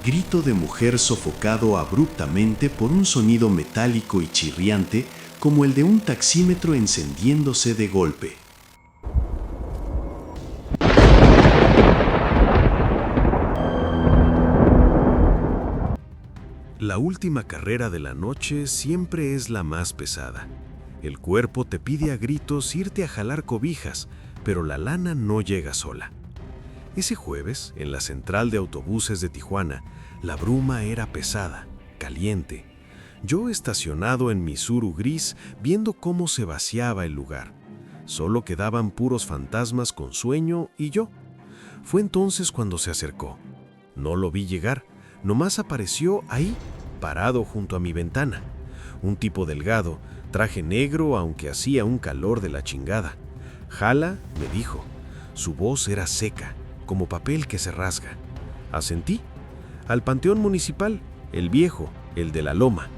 Grito de mujer sofocado abruptamente por un sonido metálico y chirriante como el de un taxímetro encendiéndose de golpe. La última carrera de la noche siempre es la más pesada. El cuerpo te pide a gritos irte a jalar cobijas, pero la lana no llega sola. Ese jueves, en la central de autobuses de Tijuana, la bruma era pesada, caliente. Yo estacionado en mi Tsuru gris, viendo cómo se vaciaba el lugar. Solo quedaban puros fantasmas con sueño y yo. Fue entonces cuando se acercó. No lo vi llegar, nomás apareció ahí, parado junto a mi ventana. Un tipo delgado, traje negro aunque hacía un calor de la chingada. Jala, me dijo. Su voz era seca, como papel que se rasga. Asentí. Al panteón municipal, el viejo, el de la loma.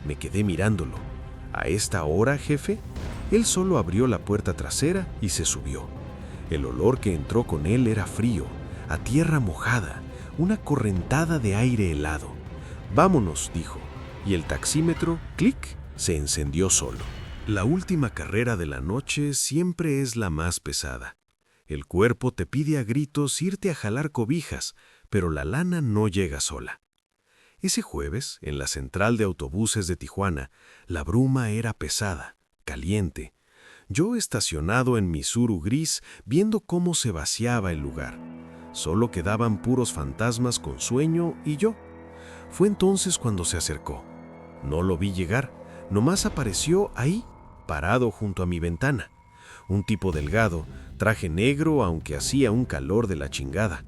Me quedé mirándolo. ¿A esta hora, jefe? Él solo abrió la puerta trasera y se subió. El olor que entró con él era frío, a tierra mojada, una correntada de aire helado. Vámonos, dijo, y el taxímetro, clic, se encendió solo. La última carrera de la noche siempre es la más pesada. El cuerpo te pide a gritos irte a jalar cobijas, pero la lana no llega sola. Ese jueves, en la central de autobuses de Tijuana, la bruma era pesada, caliente. Yo estacionado en mi Tsuru gris, viendo cómo se vaciaba el lugar. Solo quedaban puros fantasmas con sueño y yo. Fue entonces cuando se acercó. No lo vi llegar, nomás apareció ahí, parado junto a mi ventana. Un tipo delgado, traje negro aunque hacía un calor de la chingada.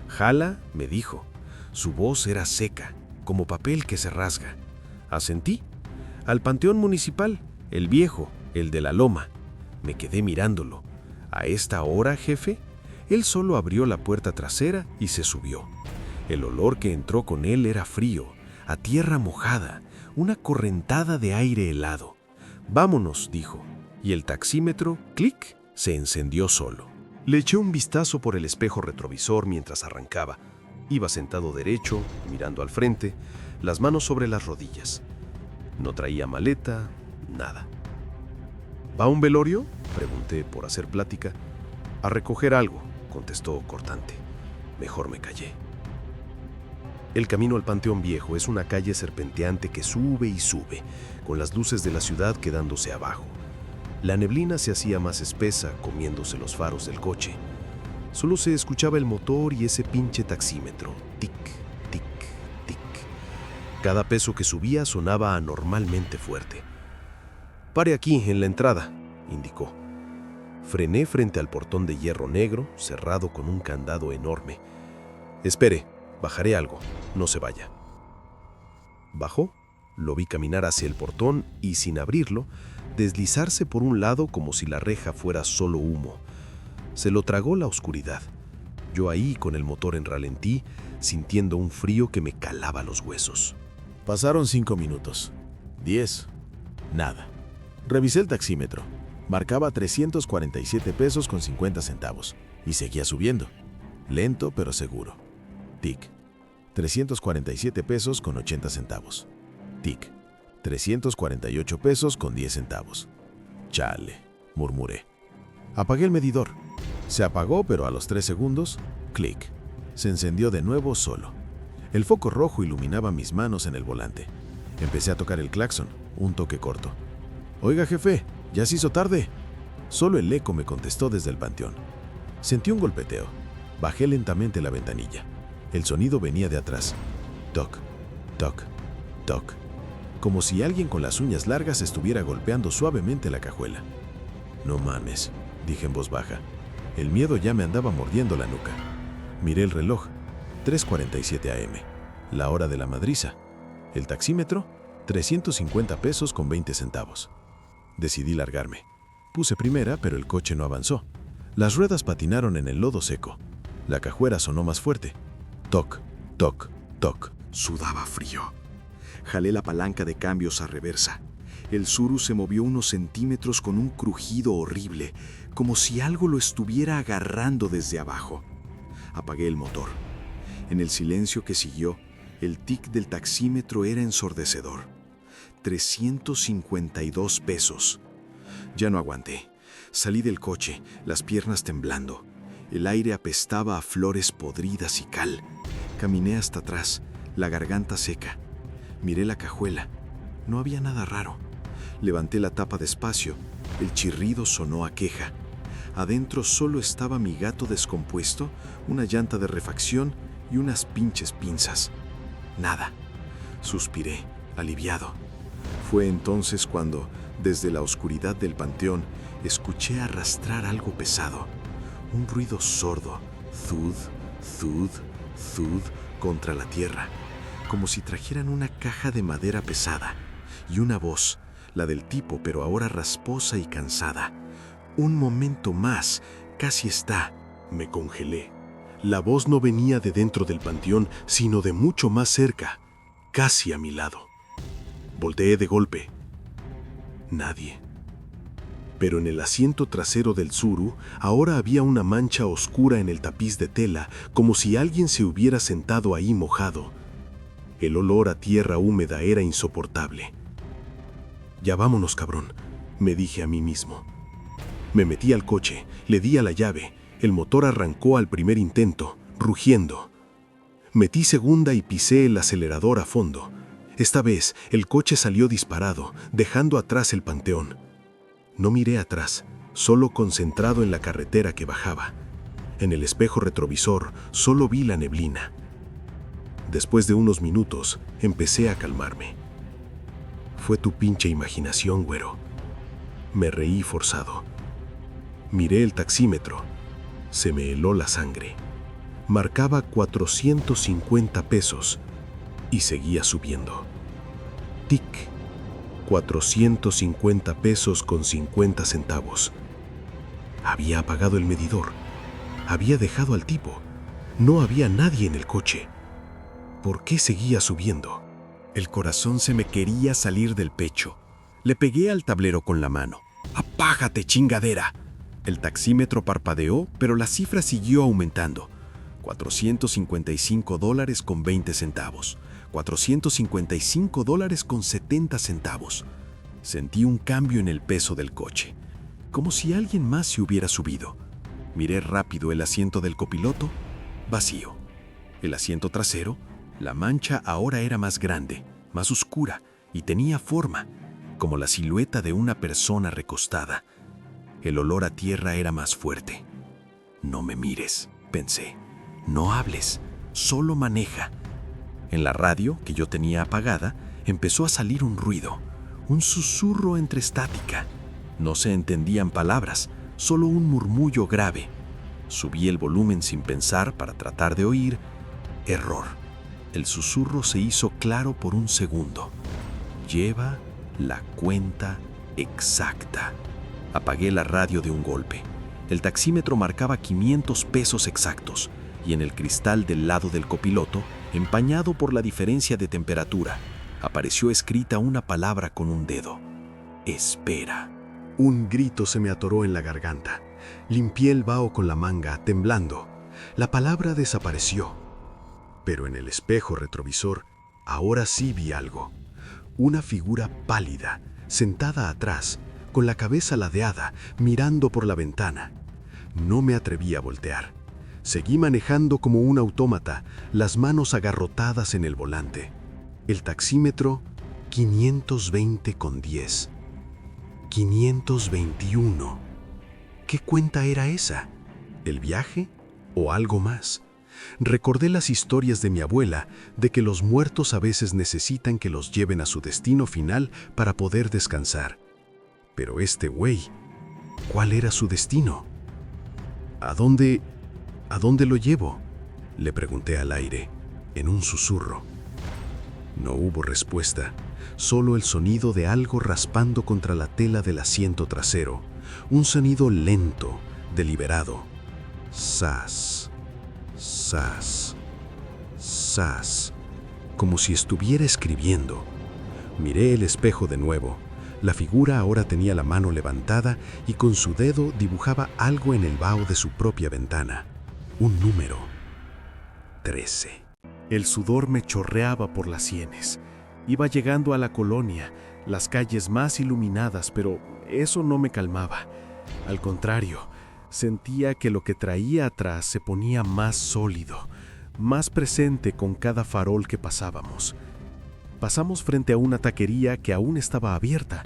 Jala, me dijo. Su voz era seca, como papel que se rasga. Asentí. Al panteón municipal, el viejo, el de la loma. Me quedé mirándolo. ¿A esta hora, jefe? Él solo abrió la puerta trasera y se subió. El olor que entró con él era frío, a tierra mojada, una correntada de aire helado. Vámonos, dijo, y el taxímetro, clic, se encendió solo. Le eché un vistazo por el espejo retrovisor mientras arrancaba. Iba sentado derecho, mirando al frente, las manos sobre las rodillas. No traía maleta, nada. ¿Va a un velorio?, pregunté por hacer plática. A recoger algo, contestó cortante. Mejor me callé. El camino al Panteón Viejo es una calle serpenteante que sube y sube, con las luces de la ciudad quedándose abajo. La neblina se hacía más espesa, comiéndose los faros del coche. Solo se escuchaba el motor y ese pinche taxímetro. Tic, tic, tic. Cada peso que subía sonaba anormalmente fuerte. «Pare aquí, en la entrada», indicó. Frené frente al portón de hierro negro, cerrado con un candado enorme. «Espere, bajaré algo, no se vaya». Bajó, lo vi caminar hacia el portón y, sin abrirlo, deslizarse por un lado como si la reja fuera solo humo. Se lo tragó la oscuridad. Yo ahí con el motor en ralentí, sintiendo un frío que me calaba los huesos. Pasaron 5 minutos. 10. Nada. Revisé el taxímetro. Marcaba 347 pesos con 50 centavos. Y seguía subiendo. Lento pero seguro. Tic. 347 pesos con 80 centavos. Tic. 348 pesos con 10 centavos. Chale, murmuré. Apagué el medidor. Se apagó, pero a los 3 segundos, clic. Se encendió de nuevo solo. El foco rojo iluminaba mis manos en el volante. Empecé a tocar el claxon, un toque corto. «Oiga, jefe, ya se hizo tarde». Solo el eco me contestó desde el panteón. Sentí un golpeteo. Bajé lentamente la ventanilla. El sonido venía de atrás. Toc, toc, toc. Como si alguien con las uñas largas estuviera golpeando suavemente la cajuela. «No mames», dije en voz baja. El miedo ya me andaba mordiendo la nuca. Miré el reloj. 3:47 a.m. La hora de la madriza. El taxímetro, 350 pesos con 20 centavos. Decidí largarme. Puse primera, pero el coche no avanzó. Las ruedas patinaron en el lodo seco. La cajuela sonó más fuerte. Toc, toc, toc. Sudaba frío. Jalé la palanca de cambios a reversa. El Tsuru se movió unos centímetros con un crujido horrible, como si algo lo estuviera agarrando desde abajo. Apagué el motor. En el silencio que siguió, El tic del taxímetro era ensordecedor. 352 pesos. Ya no aguanté. Salí del coche, las piernas temblando. El aire apestaba a flores podridas y cal. Caminé hasta atrás, la garganta seca. Miré la cajuela. No había nada raro. Levanté la tapa despacio. El chirrido sonó a queja. Adentro solo estaba mi gato descompuesto, una llanta de refacción y unas pinches pinzas. Nada. Suspiré, aliviado. Fue entonces cuando, desde la oscuridad del panteón, escuché arrastrar algo pesado. Un ruido sordo, thud, thud, thud, contra la tierra, como si trajeran una caja de madera pesada. Y una voz, la del tipo, pero ahora rasposa y cansada. Un momento más, casi está. Me congelé. La voz no venía de dentro del panteón, sino de mucho más cerca, casi a mi lado. Volteé de golpe. Nadie. Pero en el asiento trasero del Tsuru ahora había una mancha oscura en el tapiz de tela, como si alguien se hubiera sentado ahí mojado. El olor a tierra húmeda era insoportable. Ya vámonos, cabrón, me dije a mí mismo. Me metí al coche, le di a la llave, el motor arrancó al primer intento, rugiendo. Metí segunda y pisé el acelerador a fondo. Esta vez el coche salió disparado, dejando atrás el panteón. No miré atrás, solo concentrado en la carretera que bajaba. En el espejo retrovisor solo vi la neblina. Después de unos minutos, empecé a calmarme. Fue tu pinche imaginación, güero. Me reí forzado. Miré el taxímetro. Se me heló la sangre. Marcaba 450 pesos y seguía subiendo. Tic. 450 pesos con 50 centavos. Había apagado el medidor. Había dejado al tipo. No había nadie en el coche. ¿Por qué seguía subiendo? El corazón se me quería salir del pecho. Le pegué al tablero con la mano. ¡Apágate, chingadera! El taxímetro parpadeó, pero la cifra siguió aumentando. $455 con 20 centavos. $455 con 70 centavos. Sentí un cambio en el peso del coche, como si alguien más se hubiera subido. Miré rápido el asiento del copiloto, vacío. El asiento trasero, la mancha ahora era más grande, más oscura y tenía forma, como la silueta de una persona recostada. El olor a tierra era más fuerte. No me mires, pensé. No hables, solo maneja. En la radio, que yo tenía apagada, empezó a salir un ruido, un susurro entre estática. No se entendían palabras, solo un murmullo grave. Subí el volumen sin pensar para tratar de oír. Error. El susurro se hizo claro por un segundo. Lleva la cuenta exacta. Apagué la radio de un golpe. El taxímetro marcaba 500 pesos exactos y en el cristal del lado del copiloto, empañado por la diferencia de temperatura, apareció escrita una palabra con un dedo. Espera. Un grito se me atoró en la garganta. Limpié el vaho con la manga, temblando. La palabra desapareció. Pero en el espejo retrovisor, ahora sí vi algo. Una figura pálida, sentada atrás, con la cabeza ladeada, mirando por la ventana. No me atreví a voltear. Seguí manejando como un autómata, las manos agarrotadas en el volante. El taxímetro, 520 con 10. 521. ¿Qué cuenta era esa? ¿El viaje o algo más? Recordé las historias de mi abuela de que los muertos a veces necesitan que los lleven a su destino final para poder descansar. Pero este güey, ¿cuál era su destino? ¿A dónde lo llevo?, le pregunté al aire, en un susurro. No hubo respuesta, solo el sonido de algo raspando contra la tela del asiento trasero, un sonido lento, deliberado. Sas, sas, sas, como si estuviera escribiendo. Miré el espejo de nuevo. La figura ahora tenía la mano levantada y con su dedo dibujaba algo en el vaho de su propia ventana. Un número. 13. El sudor me chorreaba por las sienes. Iba llegando a la colonia, las calles más iluminadas, pero eso no me calmaba. Al contrario, sentía que lo que traía atrás se ponía más sólido, más presente con cada farol que pasábamos. Pasamos frente a una taquería que aún estaba abierta.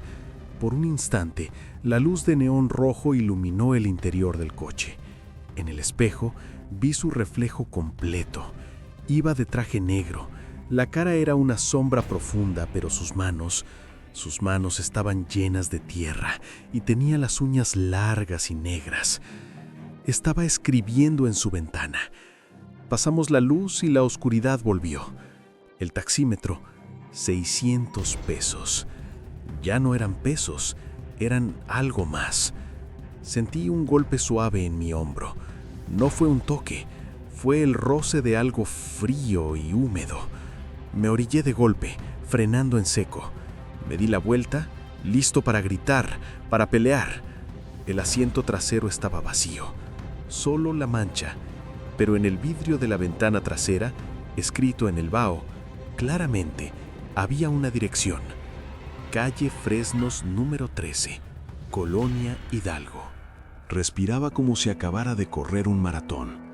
Por un instante, la luz de neón rojo iluminó el interior del coche. En el espejo, vi su reflejo completo. Iba de traje negro. La cara era una sombra profunda, pero sus manos estaban llenas de tierra y tenía las uñas largas y negras. Estaba escribiendo en su ventana. Pasamos la luz y la oscuridad volvió. El taxímetro, 600 pesos. Ya no eran pesos, eran algo más. Sentí un golpe suave en mi hombro. No fue un toque, fue el roce de algo frío y húmedo. Me orillé de golpe, frenando en seco. Me di la vuelta, listo para gritar, para pelear. El asiento trasero estaba vacío, solo la mancha, pero en el vidrio de la ventana trasera, escrito en el vaho, claramente, había una dirección. Calle Fresnos número 13, Colonia Hidalgo. Respiraba como si acabara de correr un maratón.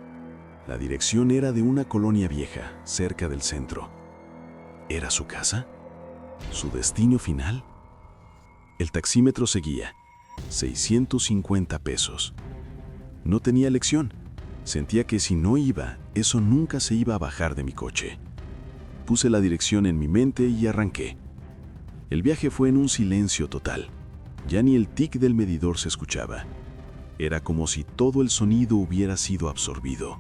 La dirección era de una colonia vieja, cerca del centro. ¿Era su casa? ¿Su destino final? El taxímetro seguía. 650 pesos. No tenía elección. Sentía que si no iba, eso nunca se iba a bajar de mi coche. Puse la dirección en mi mente y arranqué. El viaje fue en un silencio total. Ya ni el tic del medidor se escuchaba. Era como si todo el sonido hubiera sido absorbido.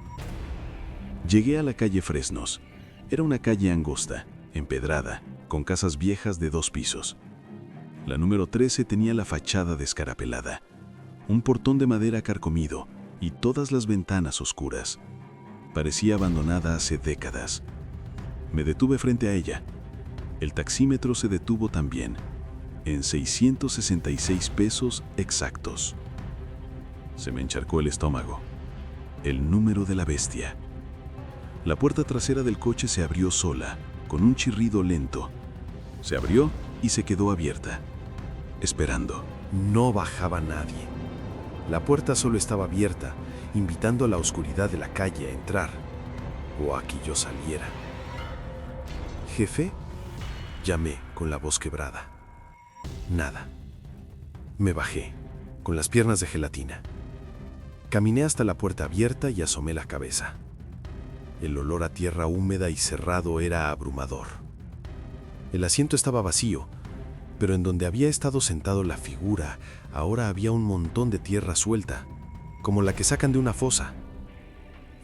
Llegué a la calle Fresnos. Era una calle angosta, empedrada, con casas viejas de 2 pisos. La número 13 tenía la fachada descarapelada, un portón de madera carcomido y todas las ventanas oscuras. Parecía abandonada hace décadas. Me detuve frente a ella. El taxímetro se detuvo también, en 666 pesos exactos. Se me encharcó el estómago. El número de la bestia. La puerta trasera del coche se abrió sola, con un chirrido lento. Se abrió y se quedó abierta, esperando. No bajaba nadie. La puerta solo estaba abierta, invitando a la oscuridad de la calle a entrar, o a que yo saliera. ¿Jefe? Llamé con la voz quebrada. Nada. Me bajé, con las piernas de gelatina. Caminé hasta la puerta abierta y asomé la cabeza. El olor a tierra húmeda y cerrado era abrumador. El asiento estaba vacío, pero en donde había estado sentado la figura, ahora había un montón de tierra suelta, como la que sacan de una fosa.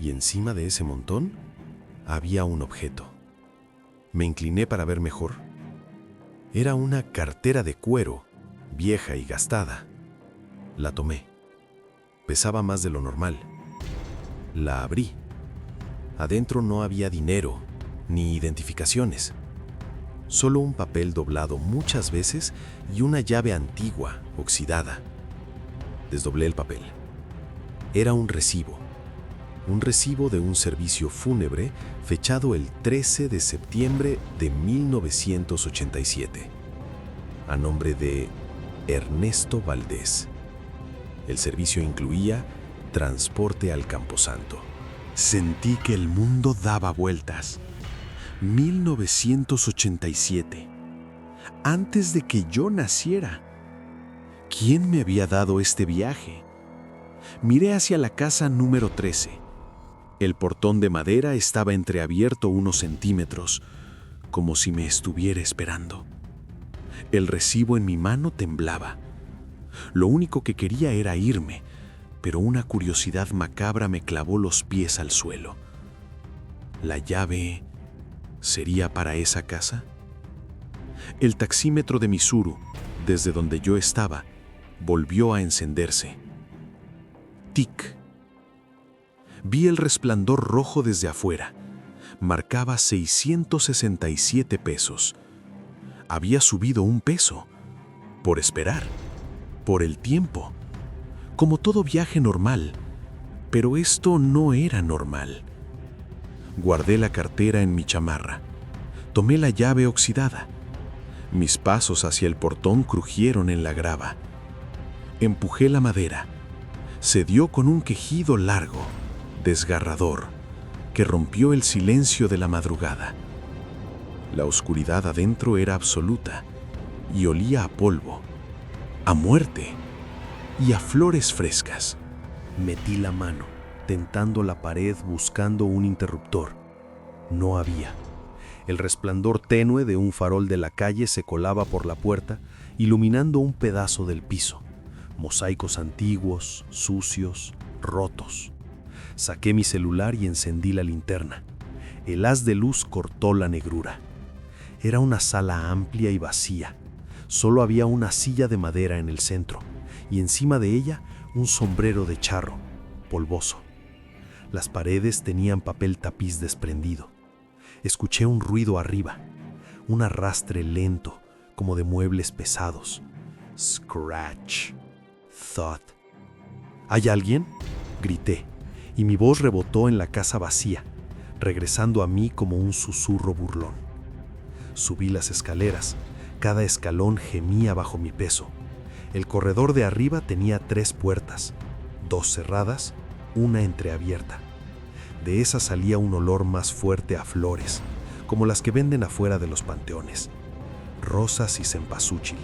Y encima de ese montón había un objeto. Me incliné para ver mejor. Era una cartera de cuero, vieja y gastada. La tomé. Pesaba más de lo normal. La abrí. Adentro no había dinero, ni identificaciones. Solo un papel doblado muchas veces y una llave antigua, oxidada. Desdoblé el papel. Era un recibo de un servicio fúnebre fechado el 13 de septiembre de 1987, a nombre de Ernesto Valdés. El servicio incluía transporte al Camposanto. Sentí que el mundo daba vueltas. 1987, antes de que yo naciera. ¿Quién me había dado este viaje? Miré hacia la casa número 13. El portón de madera estaba entreabierto unos centímetros, como si me estuviera esperando. El recibo en mi mano temblaba. Lo único que quería era irme, pero una curiosidad macabra me clavó los pies al suelo. ¿La llave sería para esa casa? El taxímetro de Misuru, desde donde yo estaba, volvió a encenderse. Tic. Vi el resplandor rojo desde afuera. Marcaba 667 pesos. Había subido 1 peso. Por esperar. Por el tiempo. Como todo viaje normal. Pero esto no era normal. Guardé la cartera en mi chamarra. Tomé la llave oxidada. Mis pasos hacia el portón crujieron en la grava. Empujé la madera. Se dio con un quejido largo, desgarrador, que rompió el silencio de la madrugada. La oscuridad adentro era absoluta y olía a polvo, a muerte y a flores frescas. Metí la mano, tentando la pared buscando un interruptor. No había. El resplandor tenue de un farol de la calle se colaba por la puerta, iluminando un pedazo del piso. Mosaicos antiguos, sucios, rotos. Saqué mi celular y encendí la linterna. El haz de luz cortó la negrura. Era una sala amplia y vacía. Solo había una silla de madera en el centro, y encima de ella un sombrero de charro, polvoso. Las paredes tenían papel tapiz desprendido. Escuché un ruido arriba, un arrastre lento, como de muebles pesados. Scratch. Thud. ¿Hay alguien?, grité, y mi voz rebotó en la casa vacía, regresando a mí como un susurro burlón. Subí las escaleras. Cada escalón gemía bajo mi peso. El corredor de arriba tenía 3 puertas, 2 cerradas, una entreabierta. De esa salía un olor más fuerte a flores, como las que venden afuera de los panteones. Rosas y cempasúchil.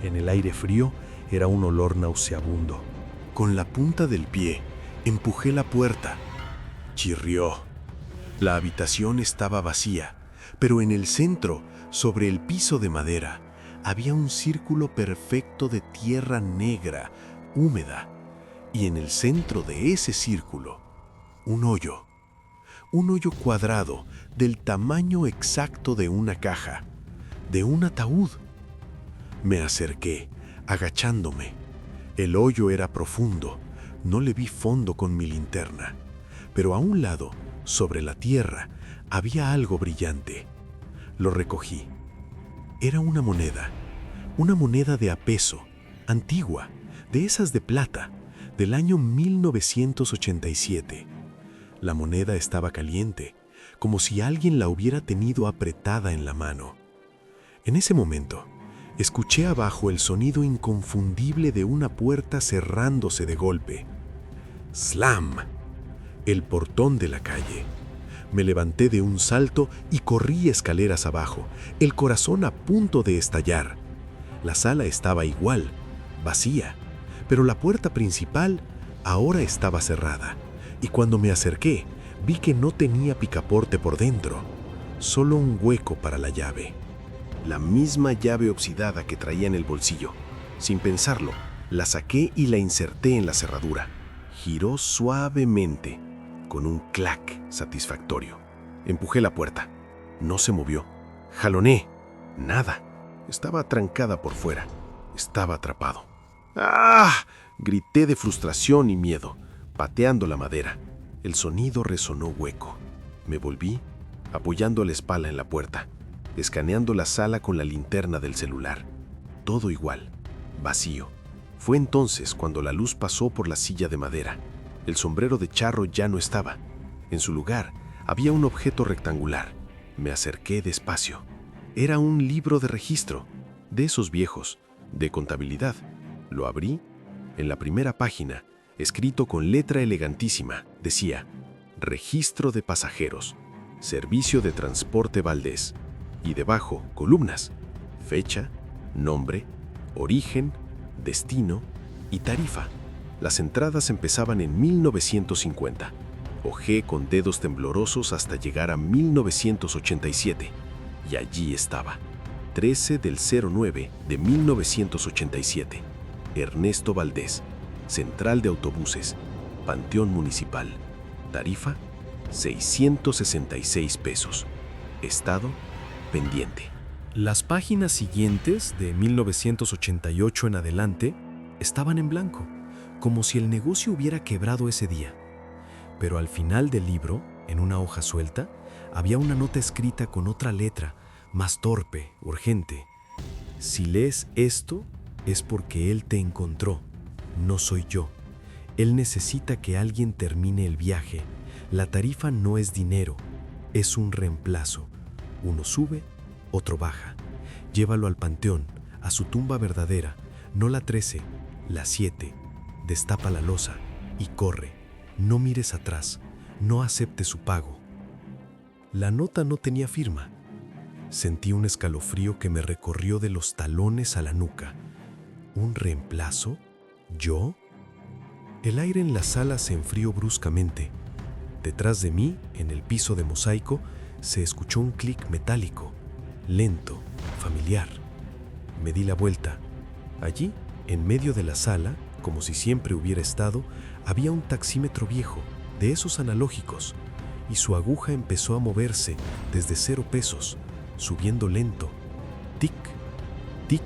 En el aire frío era un olor nauseabundo. Con la punta del pie empujé la puerta. Chirrió. La habitación estaba vacía, pero en el centro, sobre el piso de madera, había un círculo perfecto de tierra negra, húmeda, y en el centro de ese círculo, un hoyo cuadrado del tamaño exacto de una caja, de un ataúd. Me acerqué, agachándome. El hoyo era profundo, no le vi fondo con mi linterna, pero a un lado, sobre la tierra, había algo brillante. Lo recogí. Era una moneda de a peso, antigua, de esas de plata, del año 1987. La moneda estaba caliente, como si alguien la hubiera tenido apretada en la mano. En ese momento, escuché abajo el sonido inconfundible de una puerta cerrándose de golpe. ¡Slam! El portón de la calle. Me levanté de un salto y corrí escaleras abajo, el corazón a punto de estallar. La sala estaba igual, vacía, pero la puerta principal ahora estaba cerrada, y cuando me acerqué, vi que no tenía picaporte por dentro, solo un hueco para la llave. La misma llave oxidada que traía en el bolsillo. Sin pensarlo, la saqué y la inserté en la cerradura. Giró suavemente, con un clac satisfactorio. Empujé la puerta. No se movió. Jaloné. Nada. Estaba trancada por fuera. Estaba atrapado. ¡Ah! Grité de frustración y miedo, pateando la madera. El sonido resonó hueco. Me volví, apoyando la espalda en la puerta, escaneando la sala con la linterna del celular. Todo igual, vacío. Fue entonces cuando la luz pasó por la silla de madera. El sombrero de charro ya no estaba. En su lugar había un objeto rectangular. Me acerqué despacio. Era un libro de registro, de esos viejos, de contabilidad. Lo abrí. En la primera página, escrito con letra elegantísima, decía: Registro de pasajeros, Servicio de Transporte Valdés. Y debajo, columnas: fecha, nombre, origen, destino y tarifa. Las entradas empezaban en 1950. Hojé con dedos temblorosos hasta llegar a 1987. Y allí estaba. 13 del 09 de 1987. Ernesto Valdés. Central de Autobuses. Panteón Municipal. Tarifa: 666 pesos. Estado: pendiente. Las páginas siguientes, de 1988 en adelante, estaban en blanco, como si el negocio hubiera quebrado ese día. Pero al final del libro, en una hoja suelta, había una nota escrita con otra letra, más torpe, urgente. Si lees esto, es porque él te encontró, no soy yo. Él necesita que alguien termine el viaje, La tarifa no es dinero, es un reemplazo. Uno sube, otro baja. Llévalo al panteón, a su tumba verdadera, no la 13, la 7. Destapa la losa y corre. No mires atrás, no aceptes su pago. La nota no tenía firma. Sentí un escalofrío que me recorrió de los talones a la nuca. ¿Un reemplazo? ¿Yo? El aire en la sala se enfrió bruscamente. Detrás de mí, en el piso de mosaico, se escuchó un clic metálico, lento, familiar. Me di la vuelta. Allí, en medio de la sala, como si siempre hubiera estado, había un taxímetro viejo, de esos analógicos, y su aguja empezó a moverse desde 0 pesos, subiendo lento. Tic, tic,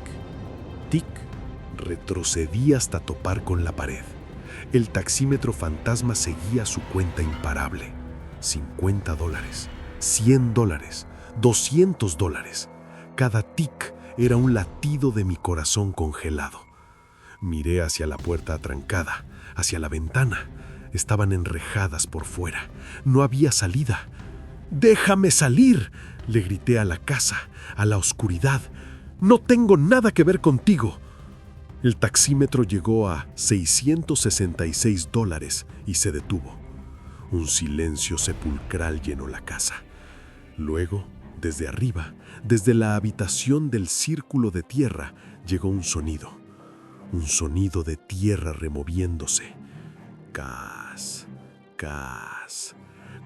tic. Retrocedí hasta topar con la pared. El taxímetro fantasma seguía su cuenta imparable. $50, $100, $200. Cada tic era un latido de mi corazón congelado. Miré hacia la puerta atrancada, hacia la ventana. Estaban enrejadas por fuera. No había salida. ¡Déjame salir!, le grité a la casa, a la oscuridad. ¡No tengo nada que ver contigo! El taxímetro llegó a $666 y se detuvo. Un silencio sepulcral llenó la casa. Luego, desde arriba, desde la habitación del círculo de tierra, llegó un sonido de tierra removiéndose. Cas, cas,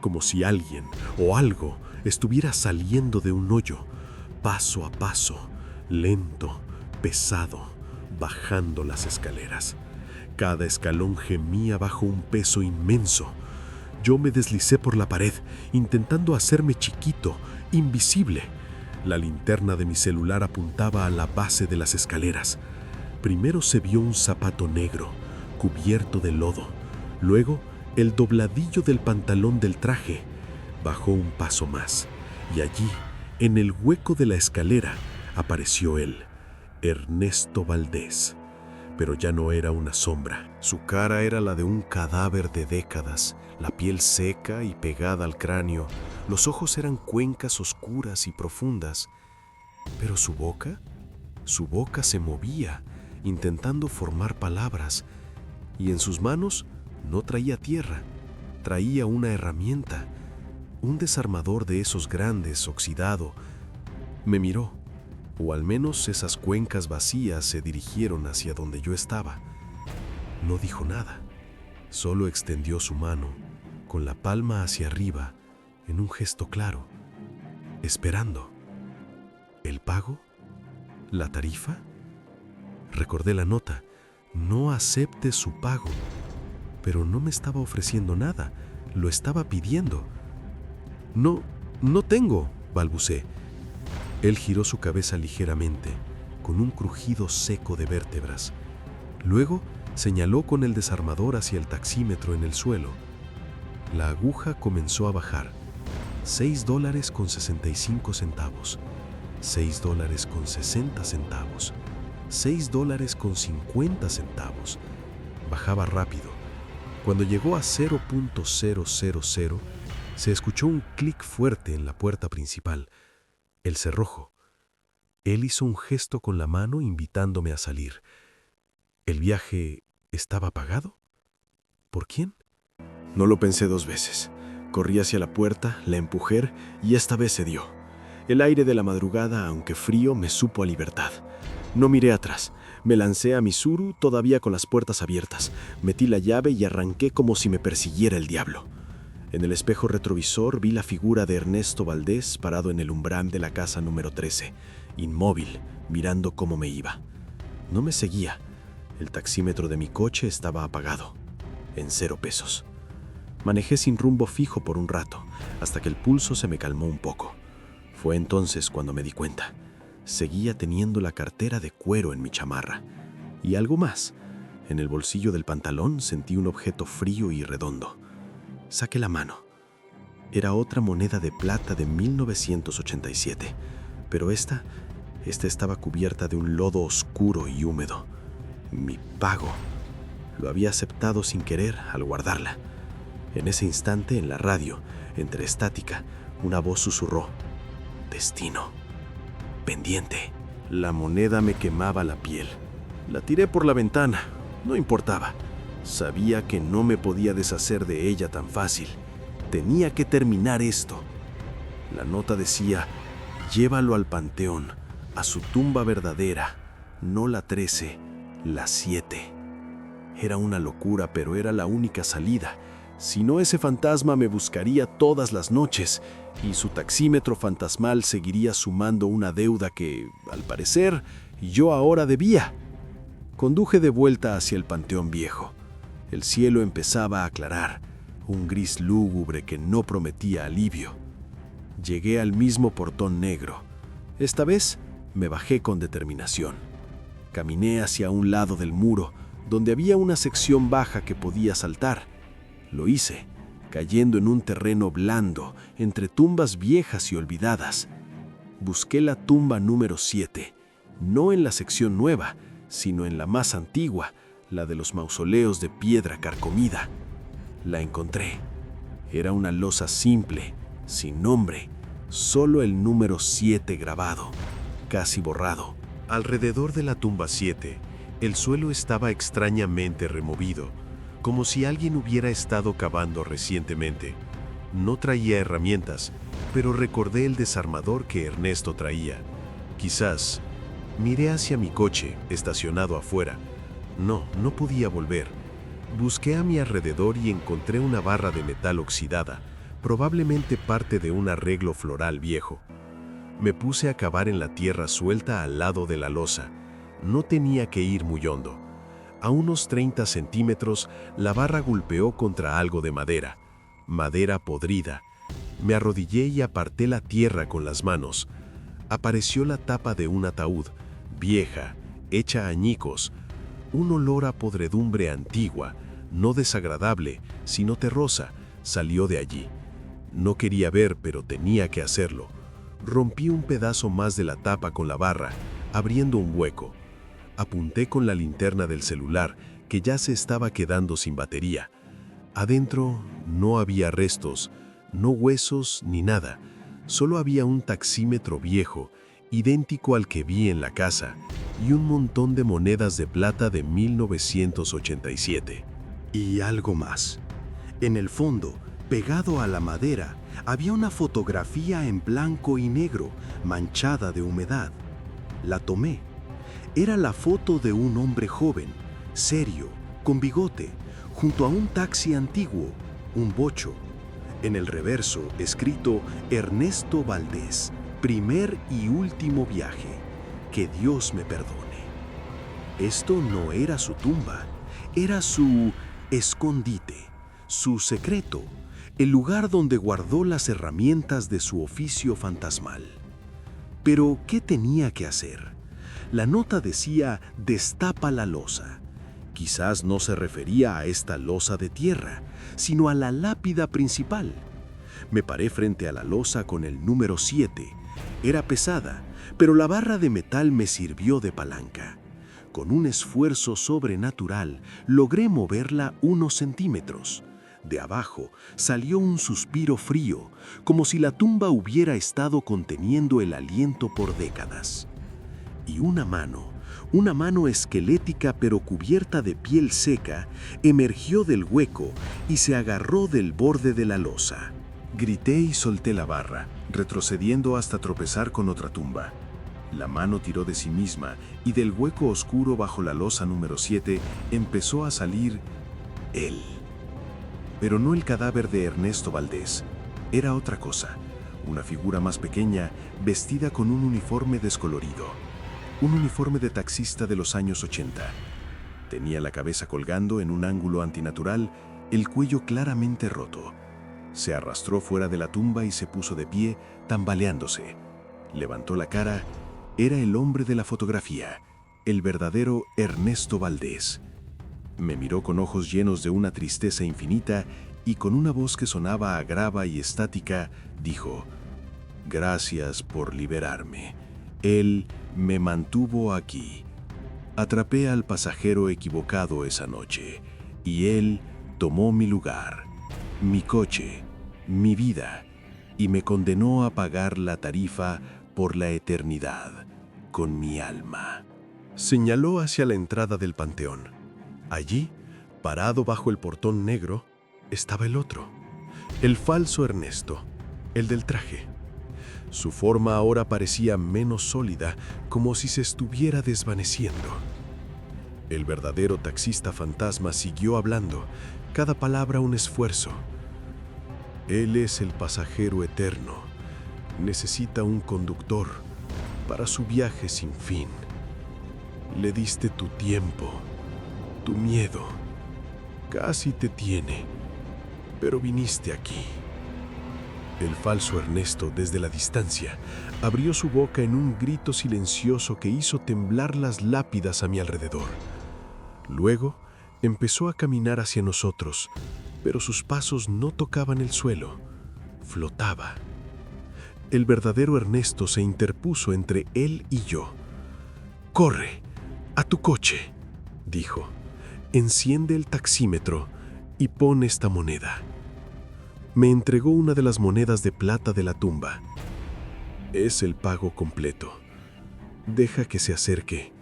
como si alguien o algo estuviera saliendo de un hoyo, paso a paso, lento, pesado, bajando las escaleras. Cada escalón gemía bajo un peso inmenso. Yo me deslicé por la pared, intentando hacerme chiquito, invisible. La linterna de mi celular apuntaba a la base de las escaleras. Primero se vio un zapato negro, cubierto de lodo. Luego, el dobladillo del pantalón del traje. Bajó un paso más, y allí, en el hueco de la escalera, apareció él, Ernesto Valdés. Pero ya no era una sombra. Su cara era la de un cadáver de décadas, la piel seca y pegada al cráneo. Los ojos eran cuencas oscuras y profundas. Pero su boca se movía, intentando formar palabras. Y en sus manos no traía tierra, traía una herramienta, un desarmador de esos grandes, oxidado. Me miró, o al menos esas cuencas vacías se dirigieron hacia donde yo estaba. No dijo nada, solo extendió su mano, con la palma hacia arriba, en un gesto claro, esperando. ¿El pago? ¿La tarifa? Recordé la nota. No acepte su pago. Pero no me estaba ofreciendo nada, lo estaba pidiendo. No tengo, balbucé. Él giró su cabeza ligeramente, con un crujido seco de vértebras. Luego señaló con el desarmador hacia el taxímetro en el suelo. La aguja comenzó a bajar. $6.65, $6.60, $6.50. Bajaba rápido. Cuando llegó a 0.000, se escuchó un clic fuerte en la puerta principal, el cerrojo. Él hizo un gesto con la mano invitándome a salir. ¿El viaje estaba pagado? ¿Por quién? No lo pensé 2 veces. Corrí hacia la puerta, la empujé y esta vez se dio. El aire de la madrugada, aunque frío, me supo a libertad. No miré atrás. Me lancé a mi suru todavía con las puertas abiertas. Metí la llave y arranqué como si me persiguiera el diablo. En el espejo retrovisor vi la figura de Ernesto Valdés parado en el umbral de la casa número 13, inmóvil, mirando cómo me iba. No me seguía. El taxímetro de mi coche estaba apagado, en 0 pesos. Manejé sin rumbo fijo por un rato, hasta que el pulso se me calmó un poco. Fue entonces cuando me di cuenta. Seguía teniendo la cartera de cuero en mi chamarra. Y algo más. En el bolsillo del pantalón sentí un objeto frío y redondo. Saqué la mano. Era otra moneda de plata de 1987, pero esta estaba cubierta de un lodo oscuro y húmedo. Mi pago. Lo había aceptado sin querer al guardarla. En ese instante, en la radio, entre estática, una voz susurró: «Destino. Pendiente». La moneda me quemaba la piel. La tiré por la ventana. No importaba. Sabía que no me podía deshacer de ella tan fácil. Tenía que terminar esto. La nota decía: «Llévalo al panteón, a su tumba verdadera, no la 13, la 7». Era una locura, pero era la única salida. Si no, ese fantasma me buscaría todas las noches y su taxímetro fantasmal seguiría sumando una deuda que, al parecer, yo ahora debía. Conduje de vuelta hacia el panteón viejo. El cielo empezaba a aclarar, un gris lúgubre que no prometía alivio. Llegué al mismo portón negro. Esta vez me bajé con determinación. Caminé hacia un lado del muro, donde había una sección baja que podía saltar. Lo hice, cayendo en un terreno blando, entre tumbas viejas y olvidadas. Busqué la tumba número 7, no en la sección nueva, sino en la más antigua, la de los mausoleos de piedra carcomida. La encontré. Era una losa simple, sin nombre, solo el número 7 grabado, casi borrado. Alrededor de la tumba 7, el suelo estaba extrañamente removido, como si alguien hubiera estado cavando recientemente. No traía herramientas, pero recordé el desarmador que Ernesto traía. Quizás. Miré hacia mi coche, estacionado afuera. No podía volver. Busqué a mi alrededor y encontré una barra de metal oxidada, probablemente parte de un arreglo floral viejo. Me puse a cavar en la tierra suelta al lado de la losa. No tenía que ir muy hondo. A unos 30 centímetros, la barra golpeó contra algo de madera. Madera podrida. Me arrodillé y aparté la tierra con las manos. Apareció la tapa de un ataúd, vieja, hecha añicos. Un olor a podredumbre antigua, no desagradable, sino terrosa, salió de allí. No quería ver, pero tenía que hacerlo. Rompí un pedazo más de la tapa con la barra, abriendo un hueco. Apunté con la linterna del celular, que ya se estaba quedando sin batería. Adentro no había restos, no huesos ni nada. Solo había un taxímetro viejo, idéntico al que vi en la casa, y un montón de monedas de plata de 1987. Y algo más. En el fondo, pegado a la madera, había una fotografía en blanco y negro, manchada de humedad. La tomé. Era la foto de un hombre joven, serio, con bigote, junto a un taxi antiguo, un bocho. En el reverso, escrito Ernesto Valdés, primer y último viaje. Que Dios me perdone. Esto no era su tumba, era su escondite, su secreto, el lugar donde guardó las herramientas de su oficio fantasmal. Pero, ¿qué tenía que hacer? La nota decía: destapa la losa. Quizás no se refería a esta losa de tierra, sino a la lápida principal. Me paré frente a la losa con el número 7. Era pesada, pero la barra de metal me sirvió de palanca. Con un esfuerzo sobrenatural, logré moverla unos centímetros. De abajo salió un suspiro frío, como si la tumba hubiera estado conteniendo el aliento por décadas. Y una mano esquelética pero cubierta de piel seca, emergió del hueco y se agarró del borde de la losa. Grité y solté la barra, retrocediendo hasta tropezar con otra tumba. La mano tiró de sí misma y del hueco oscuro bajo la losa número 7 empezó a salir él. Pero no el cadáver de Ernesto Valdés. Era otra cosa, una figura más pequeña, vestida con un uniforme descolorido. Un uniforme de taxista de los años 80. Tenía la cabeza colgando en un ángulo antinatural, el cuello claramente roto. Se arrastró fuera de la tumba y se puso de pie, tambaleándose. Levantó la cara. Era el hombre de la fotografía, el verdadero Ernesto Valdés. Me miró con ojos llenos de una tristeza infinita y con una voz que sonaba a grava y estática, dijo: «Gracias por liberarme. Él me mantuvo aquí. Atrapé al pasajero equivocado esa noche, y él tomó mi lugar. mi coche, mi vida, y me condenó a pagar la tarifa por la eternidad con mi alma. Señaló hacia la entrada del panteón. Allí, parado bajo el portón negro, estaba el otro, el falso Ernesto, el del traje. Su forma ahora parecía menos sólida, como si se estuviera desvaneciendo. El verdadero taxista fantasma siguió hablando, cada palabra un esfuerzo. Él es el pasajero eterno. Necesita un conductor para su viaje sin fin. Le diste tu tiempo, tu miedo. Casi te tiene, pero viniste aquí. El falso Ernesto, desde la distancia, abrió su boca en un grito silencioso que hizo temblar las lápidas a mi alrededor. Luego, empezó a caminar hacia nosotros, pero sus pasos no tocaban el suelo. Flotaba. El verdadero Ernesto se interpuso entre él y yo. «Corre, a tu coche», dijo. «Enciende el taxímetro y pon esta moneda». Me entregó una de las monedas de plata de la tumba. «Es el pago completo. Deja que se acerque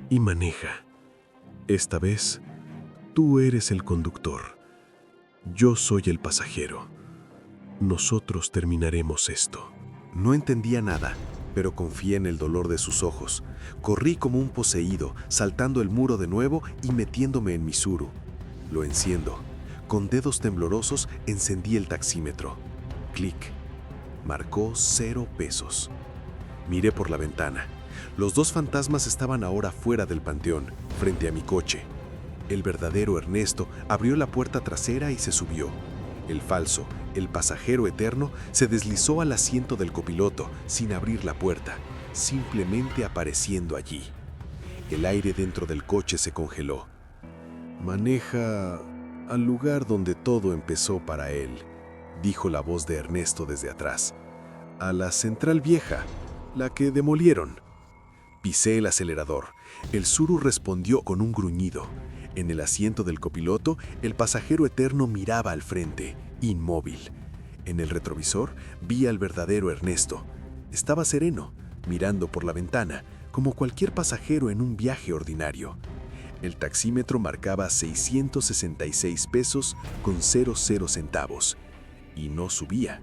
y maneja. Esta vez, tú eres el conductor. Yo soy el pasajero. Nosotros terminaremos esto». No entendía nada, pero confié en el dolor de sus ojos. Corrí como un poseído, saltando el muro de nuevo y metiéndome en mi suru. Lo enciendo. Con dedos temblorosos encendí el taxímetro. Clic. Marcó 0 pesos. Miré por la ventana. Los dos fantasmas estaban ahora fuera del panteón, frente a mi coche. El verdadero Ernesto abrió la puerta trasera y se subió. El falso, el pasajero eterno, se deslizó al asiento del copiloto sin abrir la puerta, simplemente apareciendo allí. El aire dentro del coche se congeló. «Maneja al lugar donde todo empezó para él», dijo la voz de Ernesto desde atrás. «A la central vieja, la que demolieron». Pisé el acelerador. El Suru respondió con un gruñido. En el asiento del copiloto, el pasajero eterno miraba al frente, inmóvil. En el retrovisor vi al verdadero Ernesto. Estaba sereno, mirando por la ventana, como cualquier pasajero en un viaje ordinario. El taxímetro marcaba 666 pesos con 00 centavos. Y no subía.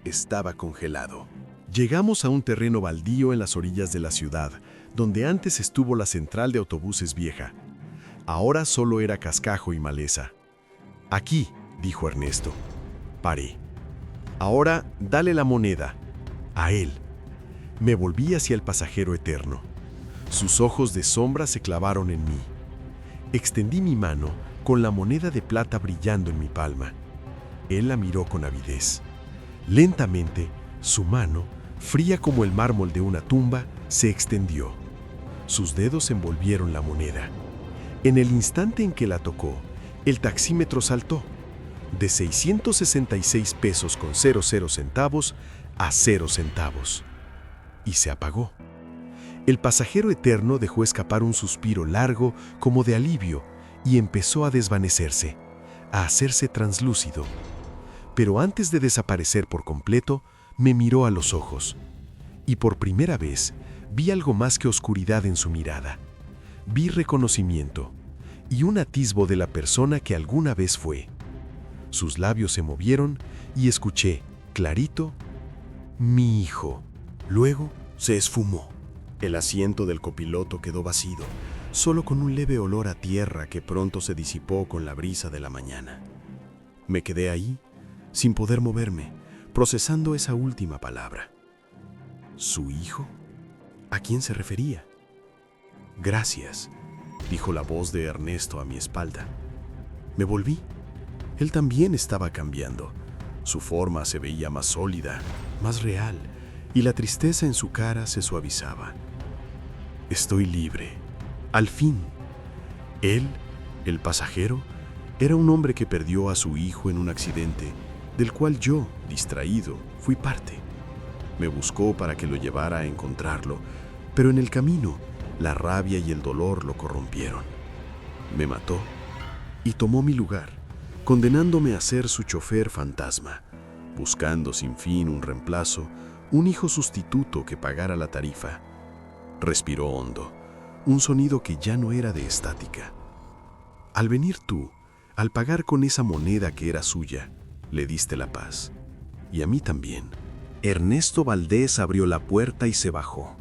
Estaba congelado. Llegamos a un terreno baldío en las orillas de la ciudad, donde antes estuvo la central de autobuses vieja. Ahora solo era cascajo y maleza. «Aquí», dijo Ernesto. Paré. «Ahora dale la moneda». A él. Me volví hacia el pasajero eterno. Sus ojos de sombra se clavaron en mí. Extendí mi mano con la moneda de plata brillando en mi palma. Él la miró con avidez. Lentamente, su mano, fría como el mármol de una tumba, se extendió. Sus dedos envolvieron la moneda. En el instante en que la tocó, el taxímetro saltó, de 666 pesos con 00 centavos a 0 centavos. Y se apagó. El pasajero eterno dejó escapar un suspiro largo como de alivio y empezó a desvanecerse, a hacerse translúcido. Pero antes de desaparecer por completo, me miró a los ojos. Y por primera vez vi algo más que oscuridad en su mirada. Vi reconocimiento y un atisbo de la persona que alguna vez fue. Sus labios se movieron y escuché, clarito, «mi hijo». Luego se esfumó. El asiento del copiloto quedó vacío, solo con un leve olor a tierra que pronto se disipó con la brisa de la mañana. Me quedé ahí, sin poder moverme, procesando esa última palabra. ¿Su hijo? ¿A quién se refería? «Gracias», dijo la voz de Ernesto a mi espalda. Me volví. Él también estaba cambiando. Su forma se veía más sólida, más real, y la tristeza en su cara se suavizaba. Estoy libre. Al fin. Él, el pasajero, era un hombre que perdió a su hijo en un accidente, del cual yo, distraído, fui parte. Me buscó para que lo llevara a encontrarlo, pero en el camino, la rabia y el dolor lo corrompieron. Me mató y tomó mi lugar, condenándome a ser su chofer fantasma, buscando sin fin un reemplazo, un hijo sustituto que pagara la tarifa. Respiró hondo, un sonido que ya no era de estática. Al venir tú, al pagar con esa moneda que era suya, le diste la paz. Y a mí también. Ernesto Valdés abrió la puerta y se bajó.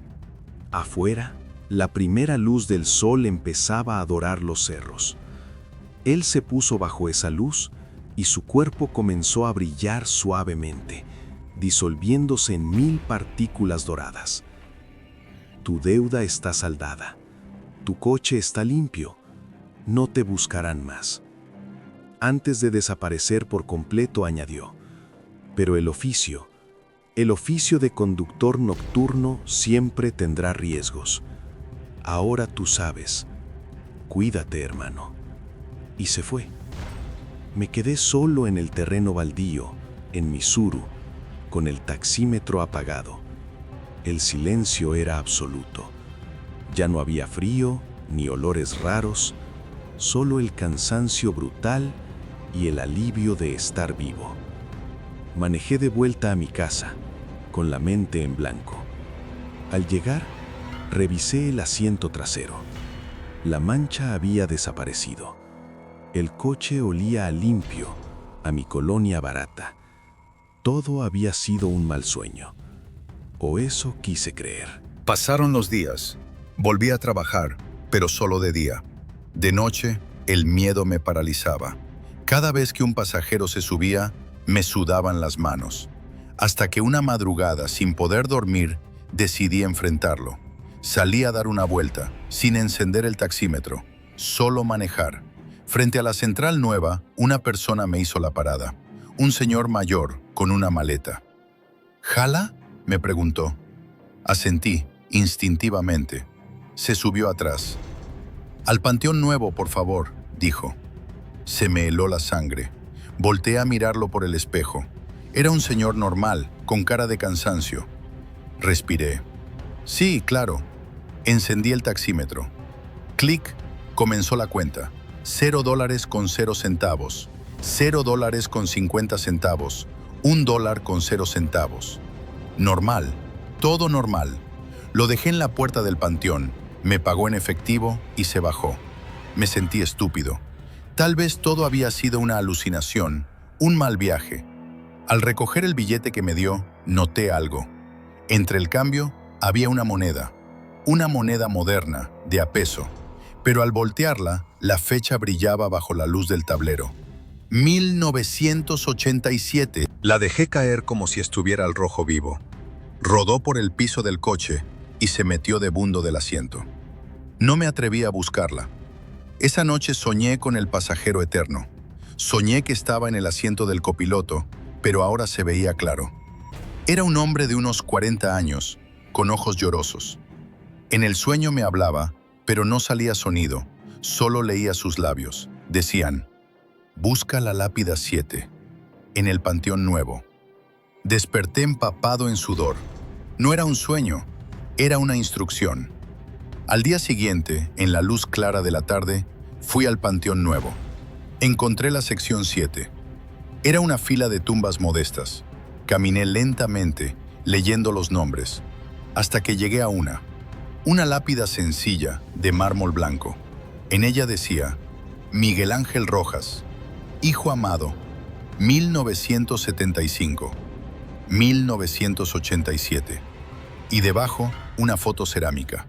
Afuera, la primera luz del sol empezaba a dorar los cerros. Él se puso bajo esa luz y su cuerpo comenzó a brillar suavemente, disolviéndose en 1000 partículas doradas. Tu deuda está saldada. Tu coche está limpio. No te buscarán más. Antes de desaparecer por completo, añadió, pero el oficio de conductor nocturno siempre tendrá riesgos. Ahora tú sabes. Cuídate, hermano. Y se fue. Me quedé solo en el terreno baldío, en Misuru, con el taxímetro apagado. El silencio era absoluto. Ya no había frío, ni olores raros, solo el cansancio brutal y el alivio de estar vivo. Manejé de vuelta a mi casa, con la mente en blanco. Al llegar, revisé el asiento trasero. La mancha había desaparecido. El coche olía a limpio, a mi colonia barata. Todo había sido un mal sueño. O eso quise creer. Pasaron los días. Volví a trabajar, pero solo de día. De noche, el miedo me paralizaba. Cada vez que un pasajero se subía, me sudaban las manos. Hasta que una madrugada, sin poder dormir, decidí enfrentarlo. Salí a dar una vuelta, sin encender el taxímetro, solo manejar. Frente a la central nueva, una persona me hizo la parada. Un señor mayor, con una maleta. ¿Jala?, me preguntó. Asentí, instintivamente. Se subió atrás. «Al Panteón Nuevo, por favor», dijo. Se me heló la sangre. Volteé a mirarlo por el espejo. Era un señor normal, con cara de cansancio. Respiré. «Sí, claro». Encendí el taxímetro. Clic, comenzó la cuenta. $0 con 0 centavos. $0 con 50 centavos. $1 con 0 centavos. Normal, todo normal. Lo dejé en la puerta del panteón, me pagó en efectivo y se bajó. Me sentí estúpido. Tal vez todo había sido una alucinación, un mal viaje. Al recoger el billete que me dio, noté algo. Entre el cambio había una moneda moderna, de a peso, pero al voltearla, la fecha brillaba bajo la luz del tablero. 1987. La dejé caer como si estuviera al rojo vivo. Rodó por el piso del coche y se metió de bundo del asiento. No me atreví a buscarla. Esa noche soñé con el pasajero eterno. Soñé que estaba en el asiento del copiloto, pero ahora se veía claro. Era un hombre de unos 40 años, con ojos llorosos. En el sueño me hablaba, pero no salía sonido, solo leía sus labios. Decían: «Busca la lápida 7, en el Panteón Nuevo». Desperté empapado en sudor. No era un sueño, era una instrucción. Al día siguiente, en la luz clara de la tarde, fui al Panteón Nuevo. Encontré la sección 7. Era una fila de tumbas modestas. Caminé lentamente, leyendo los nombres, hasta que llegué a una lápida sencilla, de mármol blanco. En ella decía: Miguel Ángel Rojas, hijo amado, 1975, 1987. Y debajo, una foto cerámica.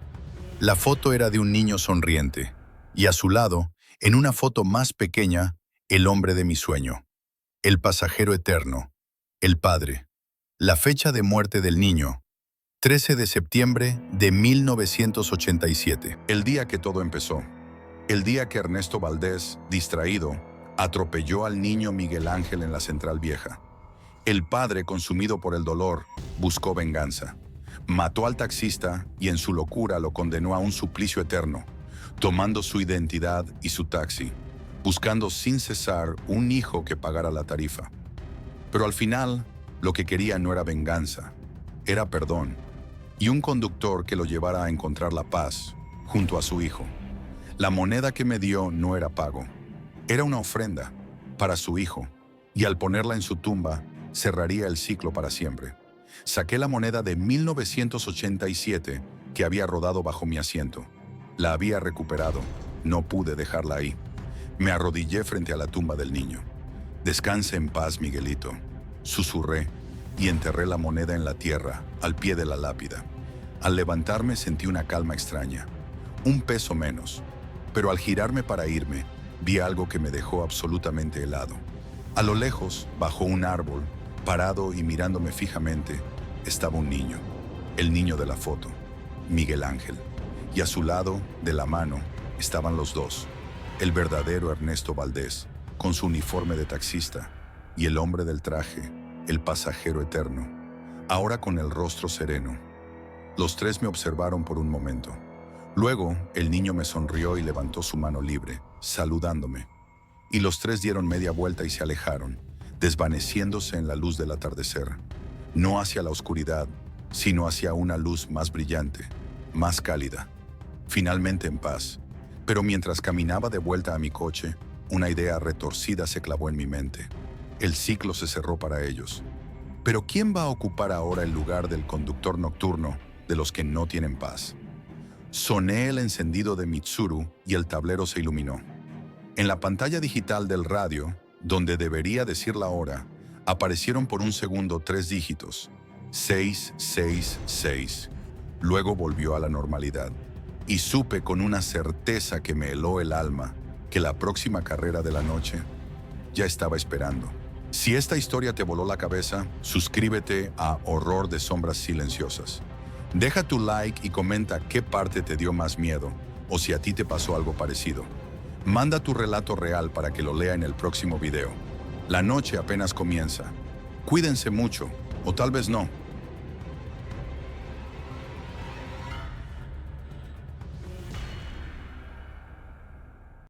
La foto era de un niño sonriente, y a su lado, en una foto más pequeña, el hombre de mi sueño, el pasajero eterno, el padre. La fecha de muerte del niño: 13 de septiembre de 1987. El día que todo empezó. El día que Ernesto Valdés, distraído, atropelló al niño Miguel Ángel en la Central Vieja. El padre, consumido por el dolor, buscó venganza. Mató al taxista y en su locura lo condenó a un suplicio eterno, tomando su identidad y su taxi, buscando sin cesar un hijo que pagara la tarifa. Pero al final, lo que quería no era venganza, era perdón, y un conductor que lo llevara a encontrar la paz junto a su hijo. La moneda que me dio no era pago, era una ofrenda, para su hijo, y al ponerla en su tumba, cerraría el ciclo para siempre. Saqué la moneda de 1987 que había rodado bajo mi asiento. La había recuperado, no pude dejarla ahí. Me arrodillé frente a la tumba del niño. «Descanse en paz, Miguelito», susurré, y enterré la moneda en la tierra, al pie de la lápida. Al levantarme sentí una calma extraña, un peso menos, pero al girarme para irme, vi algo que me dejó absolutamente helado. A lo lejos, bajo un árbol, parado y mirándome fijamente, estaba un niño, el niño de la foto, Miguel Ángel. Y a su lado, de la mano, estaban los dos, el verdadero Ernesto Valdés, con su uniforme de taxista, y el hombre del traje, el pasajero eterno, ahora con el rostro sereno. Los tres me observaron por un momento. Luego, el niño me sonrió y levantó su mano libre, saludándome. Y los tres dieron media vuelta y se alejaron, desvaneciéndose en la luz del atardecer. No hacia la oscuridad, sino hacia una luz más brillante, más cálida. Finalmente en paz. Pero mientras caminaba de vuelta a mi coche, una idea retorcida se clavó en mi mente. El ciclo se cerró para ellos. Pero ¿quién va a ocupar ahora el lugar del conductor nocturno de los que no tienen paz? Soné el encendido de Mitsuru y el tablero se iluminó. En la pantalla digital del radio, donde debería decir la hora, aparecieron por un segundo 3 dígitos, 666. Luego volvió a la normalidad, y supe con una certeza que me heló el alma que la próxima carrera de la noche ya estaba esperando. Si esta historia te voló la cabeza, suscríbete a Horror de Sombras Silenciosas. Deja tu like y comenta qué parte te dio más miedo, o si a ti te pasó algo parecido. Manda tu relato real para que lo lea en el próximo video. La noche apenas comienza. Cuídense mucho, o tal vez no.